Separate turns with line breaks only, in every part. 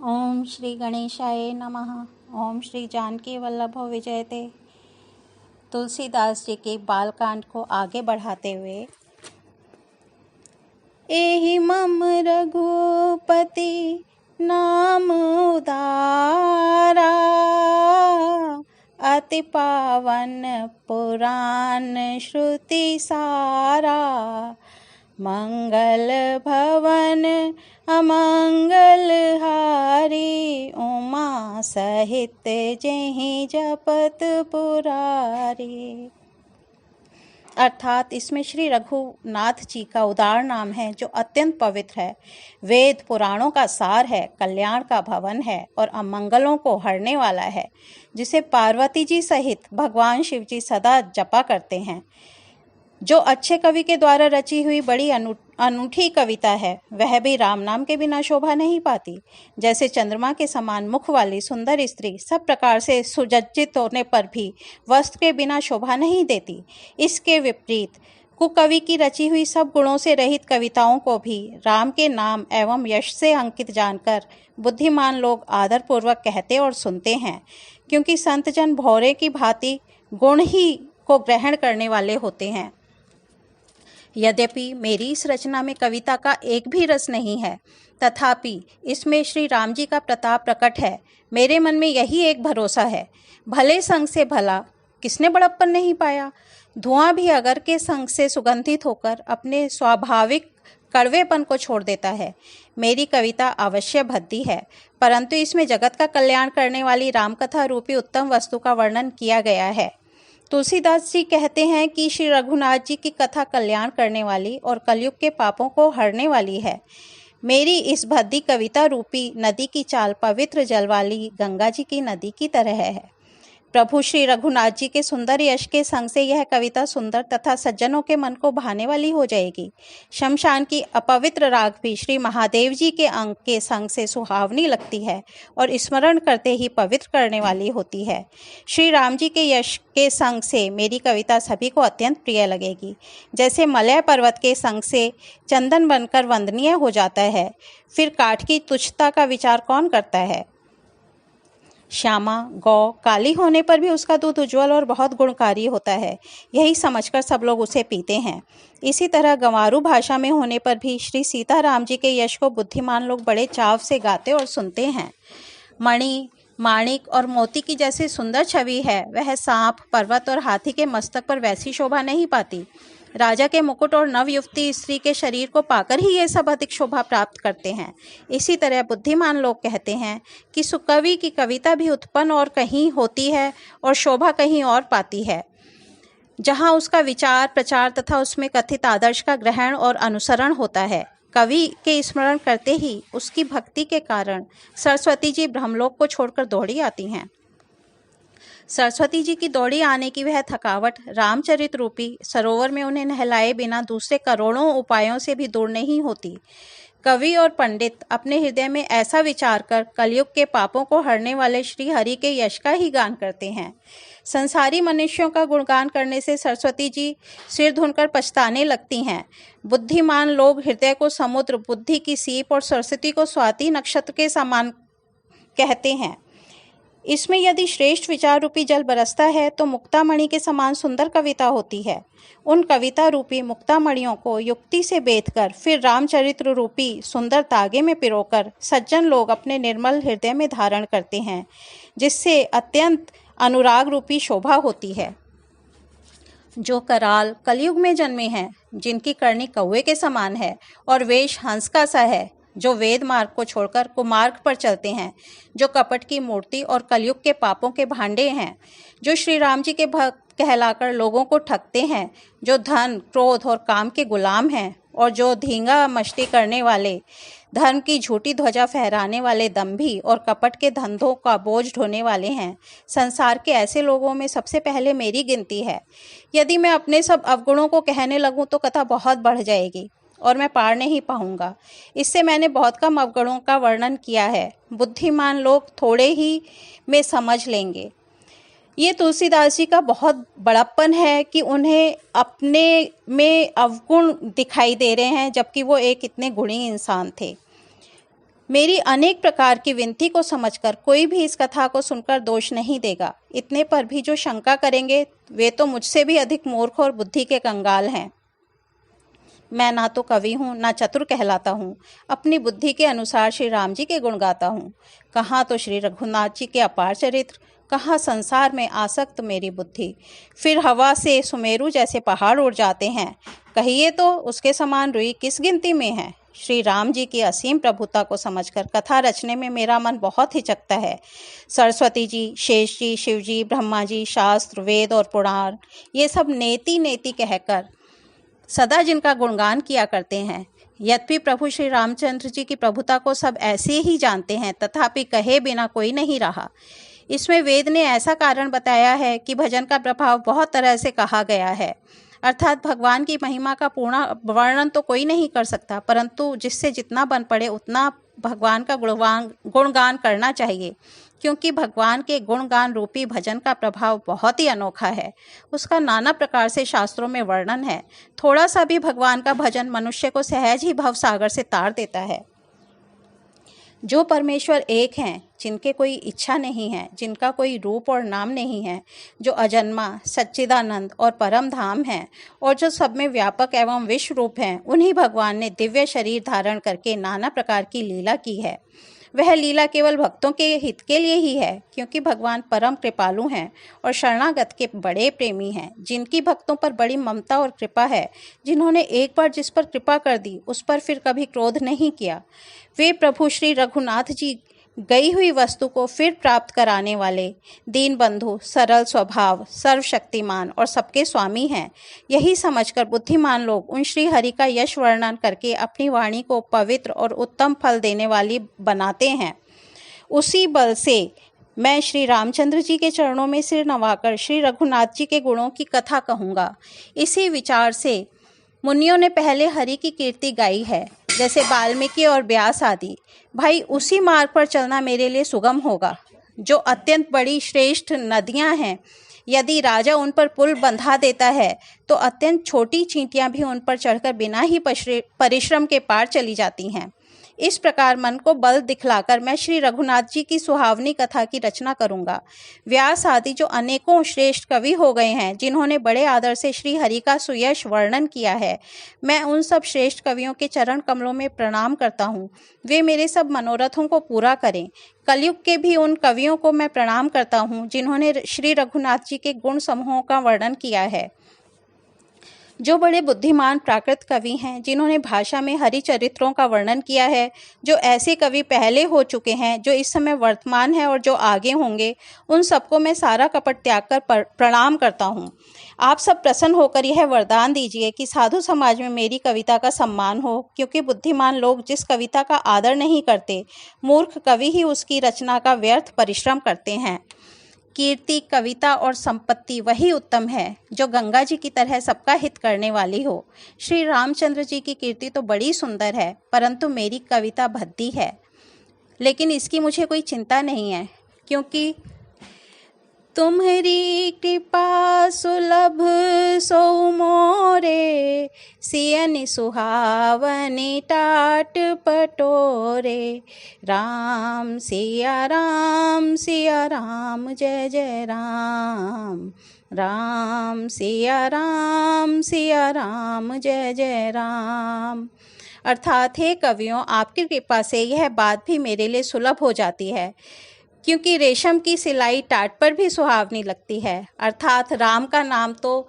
ओम श्री गणेशाय नमः। ओम श्री जानकी वल्लभ विजयते। तुलसीदास जी के बालकांड को आगे बढ़ाते हुए, एहि मम रघुपति नाम उदारा, अति पावन पुराण श्रुति सारा। मंगल भवन अमंगल हारी, उमा सहित जेहि जपत पुरारी। अर्थात इसमें श्री रघुनाथ जी का उदार नाम है जो अत्यंत पवित्र है, वेद पुराणों का सार है, कल्याण का भवन है और अमंगलों को हरने वाला है, जिसे पार्वती जी सहित भगवान शिव जी सदा जपा करते हैं। जो अच्छे कवि के द्वारा रची हुई बड़ी अनूठी कविता है, वह भी राम नाम के बिना शोभा नहीं पाती। जैसे चंद्रमा के समान मुख वाली सुंदर स्त्री सब प्रकार से सुसज्जित होने पर भी वस्त्र के बिना शोभा नहीं देती, इसके विपरीत कुकवि की रची हुई सब गुणों से रहित कविताओं को भी राम के नाम एवं यश से अंकित जानकर बुद्धिमान लोग आदरपूर्वक कहते और सुनते हैं, क्योंकि संतजन भौरे की भांति गुण ही को ग्रहण करने वाले होते हैं। यद्यपि मेरी इस रचना में कविता का एक भी रस नहीं है, तथापि इसमें श्री राम जी का प्रताप प्रकट है। मेरे मन में यही एक भरोसा है, भले संग से भला किसने बड़प्पन नहीं पाया। धुआं भी अगर के संग से सुगंधित होकर अपने स्वाभाविक कड़वेपन को छोड़ देता है। मेरी कविता अवश्य भद्दी है, परंतु इसमें जगत का कल्याण करने वाली रामकथा रूपी उत्तम वस्तु का वर्णन किया गया है। तुलसीदास जी कहते हैं कि श्री रघुनाथ जी की कथा कल्याण करने वाली और कलयुग के पापों को हरने वाली है। मेरी इस भद्दी कविता रूपी नदी की चाल पवित्र जल वाली गंगा जी की नदी की तरह है। प्रभु श्री रघुनाथ जी के सुंदर यश के संग से यह कविता सुंदर तथा सज्जनों के मन को भाने वाली हो जाएगी। शमशान की अपवित्र राग भी श्री महादेव जी के अंग के संग से सुहावनी लगती है और स्मरण करते ही पवित्र करने वाली होती है। श्री राम जी के यश के संग से मेरी कविता सभी को अत्यंत प्रिय लगेगी। जैसे मलय पर्वत के संग से चंदन बनकर वंदनीय हो जाता है, फिर काठ की तुच्छता का विचार कौन करता है। श्यामा गौ काली होने पर भी उसका दूध उज्ज्वल और बहुत गुणकारी होता है, यही समझकर सब लोग उसे पीते हैं। इसी तरह गंवारू भाषा में होने पर भी श्री सीताराम जी के यश को बुद्धिमान लोग बड़े चाव से गाते और सुनते हैं। मणि माणिक और मोती की जैसी सुंदर छवि है, वह सांप पर्वत और हाथी के मस्तक पर वैसी शोभा नहीं पाती। राजा के मुकुट और नवयुवती स्त्री के शरीर को पाकर ही ये सब अधिक शोभा प्राप्त करते हैं। इसी तरह बुद्धिमान लोग कहते हैं कि सुकवि की कविता भी उत्पन्न और कहीं होती है और शोभा कहीं और पाती है, जहाँ उसका विचार प्रचार तथा उसमें कथित आदर्श का ग्रहण और अनुसरण होता है। कवि के स्मरण करते ही उसकी भक्ति के कारण सरस्वती जी ब्रह्मलोक को छोड़कर दौड़ी आती हैं। सरस्वती जी की दौड़ी आने की वह थकावट रामचरित रूपी सरोवर में उन्हें नहलाए बिना दूसरे करोड़ों उपायों से भी दूर नहीं होती। कवि और पंडित अपने हृदय में ऐसा विचार कर कलयुग के पापों को हरने वाले श्री हरि के यश का ही गान करते हैं। संसारी मनुष्यों का गुणगान करने से सरस्वती जी सिर धुनकर पछताने लगती हैं। बुद्धिमान लोग हृदय को समुद्र, बुद्धि की सीप और सरस्वती को स्वाति नक्षत्र के समान कहते हैं। इसमें यदि श्रेष्ठ विचार रूपी जल बरसता है तो मुक्तामणि के समान सुंदर कविता होती है। उन कविता रूपी मुक्तामणियों को युक्ति से बेधकर फिर रामचरित्र रूपी सुंदर तागे में पिरोकर सज्जन लोग अपने निर्मल हृदय में धारण करते हैं, जिससे अत्यंत अनुराग रूपी शोभा होती है। जो कराल कलयुग में जन्मे हैं, जिनकी करनी कौवे के समान है और वेश हंस का सा है, जो वेद मार्ग को छोड़कर कुमार्ग पर चलते हैं, जो कपट की मूर्ति और कलयुग के पापों के भांडे हैं, जो श्री राम जी के भक्त कहलाकर लोगों को ठगते हैं, जो धन क्रोध और काम के गुलाम हैं और जो धींगा मस्ती करने वाले, धर्म की झूठी ध्वजा फहराने वाले दंभी और कपट के धंधों का बोझ ढोने वाले हैं। संसार के ऐसे लोगों में सबसे पहले मेरी गिनती है। यदि मैं अपने सब अवगुणों को कहने लगूं तो कथा बहुत बढ़ जाएगी और मैं पार नहीं पाऊंगा। इससे मैंने बहुत कम अवगुणों का वर्णन किया है, बुद्धिमान लोग थोड़े ही में समझ लेंगे। ये तुलसीदास जी का बहुत बड़प्पन है कि उन्हें अपने में अवगुण दिखाई दे रहे हैं, जबकि वो एक इतने गुणी इंसान थे। मेरी अनेक प्रकार की विनती को समझकर कोई भी इस कथा को सुनकर दोष नहीं देगा। इतने पर भी जो शंका करेंगे वे तो मुझसे भी अधिक मूर्ख और बुद्धि के कंगाल हैं। मैं ना तो कवि हूँ, ना चतुर कहलाता हूँ। अपनी बुद्धि के अनुसार श्री राम जी के गुण गाता हूँ। कहाँ तो श्री रघुनाथ जी के अपार चरित्र, कहाँ संसार में आसक्त मेरी बुद्धि। फिर हवा से सुमेरु जैसे पहाड़ उड़ जाते हैं, कहिए तो उसके समान रुई किस गिनती में है। श्री राम जी की असीम प्रभुता को समझकर कथा रचने में मेरा मन बहुत हिचकता है। सरस्वती जी, शेष जी, शिव जी, ब्रह्मा जी, शास्त्र, वेद और पुराण, ये सब नेति नेति कहकर सदा जिनका गुणगान किया करते हैं। यद्यपि प्रभु श्री रामचंद्र जी की प्रभुता को सब ऐसे ही जानते हैं, तथापि कहे बिना कोई नहीं रहा। इसमें वेद ने ऐसा कारण बताया है कि भजन का प्रभाव बहुत तरह से कहा गया है। अर्थात भगवान की महिमा का पूर्ण वर्णन तो कोई नहीं कर सकता, परंतु जिससे जितना बन पड़े उतना भगवान का गुणगान करना चाहिए, क्योंकि भगवान के गुणगान रूपी भजन का प्रभाव बहुत ही अनोखा है। उसका नाना प्रकार से शास्त्रों में वर्णन है। थोड़ा सा भी भगवान का भजन मनुष्य को सहज ही भव सागर से तार देता है। जो परमेश्वर एक हैं, जिनके कोई इच्छा नहीं है, जिनका कोई रूप और नाम नहीं है, जो अजन्मा, सच्चिदानंद और परम धाम है, और जो सब में व्यापक एवं विश्व रूप हैं, उन्हीं भगवान ने दिव्य शरीर धारण करके नाना प्रकार की लीला की है। वह लीला केवल भक्तों के हित के लिए ही है, क्योंकि भगवान परम कृपालु हैं और शरणागत के बड़े प्रेमी हैं, जिनकी भक्तों पर बड़ी ममता और कृपा है, जिन्होंने एक बार जिस पर कृपा कर दी उस पर फिर कभी क्रोध नहीं किया। वे प्रभु श्री रघुनाथ जी गई हुई वस्तु को फिर प्राप्त कराने वाले दीन बंधु, सरल स्वभाव, सर्वशक्तिमान और सबके स्वामी हैं। यही समझकर बुद्धिमान लोग उन श्री हरि का यश वर्णन करके अपनी वाणी को पवित्र और उत्तम फल देने वाली बनाते हैं। उसी बल से मैं श्री रामचंद्र जी के चरणों में सिर नवाकर श्री रघुनाथ जी के गुणों की कथा कहूँगा। इसी विचार से मुनियों ने पहले हरि की कीर्ति गाई है, जैसे वाल्मीकि और व्यास आदि। भाई, उसी मार्ग पर चलना मेरे लिए सुगम होगा। जो अत्यंत बड़ी श्रेष्ठ नदियां हैं, यदि राजा उन पर पुल बंधा देता है तो अत्यंत छोटी चींटियां भी उन पर चढ़कर बिना ही परिश्रम के पार चली जाती हैं। इस प्रकार मन को बल दिखलाकर मैं श्री रघुनाथ जी की सुहावनी कथा की रचना करूंगा। व्यास आदि जो अनेकों श्रेष्ठ कवि हो गए हैं, जिन्होंने बड़े आदर से श्री हरि का सुयश वर्णन किया है, मैं उन सब श्रेष्ठ कवियों के चरण कमलों में प्रणाम करता हूँ। वे मेरे सब मनोरथों को पूरा करें। कलयुग के भी उन कवियों को मैं प्रणाम करता हूँ, जिन्होंने श्री रघुनाथ जी के गुण समूहों का वर्णन किया है। जो बड़े बुद्धिमान प्राकृत कवि हैं, जिन्होंने भाषा में हरि चरित्रों का वर्णन किया है, जो ऐसे कवि पहले हो चुके हैं, जो इस समय वर्तमान है और जो आगे होंगे, उन सबको मैं सारा कपट त्याग कर प्रणाम करता हूँ। आप सब प्रसन्न होकर यह वरदान दीजिए कि साधु समाज में मेरी कविता का सम्मान हो, क्योंकि बुद्धिमान लोग जिस कविता का आदर नहीं करते, मूर्ख कवि ही उसकी रचना का व्यर्थ परिश्रम करते हैं। कीर्ति, कविता और संपत्ति वही उत्तम है जो गंगा जी की तरह सबका हित करने वाली हो। श्री रामचंद्र जी की कीर्ति तो बड़ी सुंदर है, परंतु मेरी कविता भद्दी है। लेकिन इसकी मुझे कोई चिंता नहीं है, क्योंकि तुम्हारी कृपा सुलभ सो मोरे, सियनि सुहावनी टाट पटोरे। राम सिया राम सिया राम जय जय राम। राम सिया राम सिया राम जय जय राम। अर्थात हे कवियों, आपकी कृपा से यह बात भी मेरे लिए सुलभ हो जाती है, क्योंकि रेशम की सिलाई टाट पर भी सुहावनी लगती है। अर्थात राम का नाम तो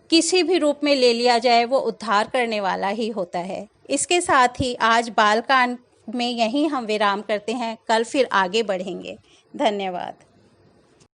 किसी भी रूप में ले लिया जाए वो उद्धार करने वाला ही होता है। इसके साथ ही आज बालकांड में यहीं हम विराम करते हैं। कल फिर आगे बढ़ेंगे। धन्यवाद।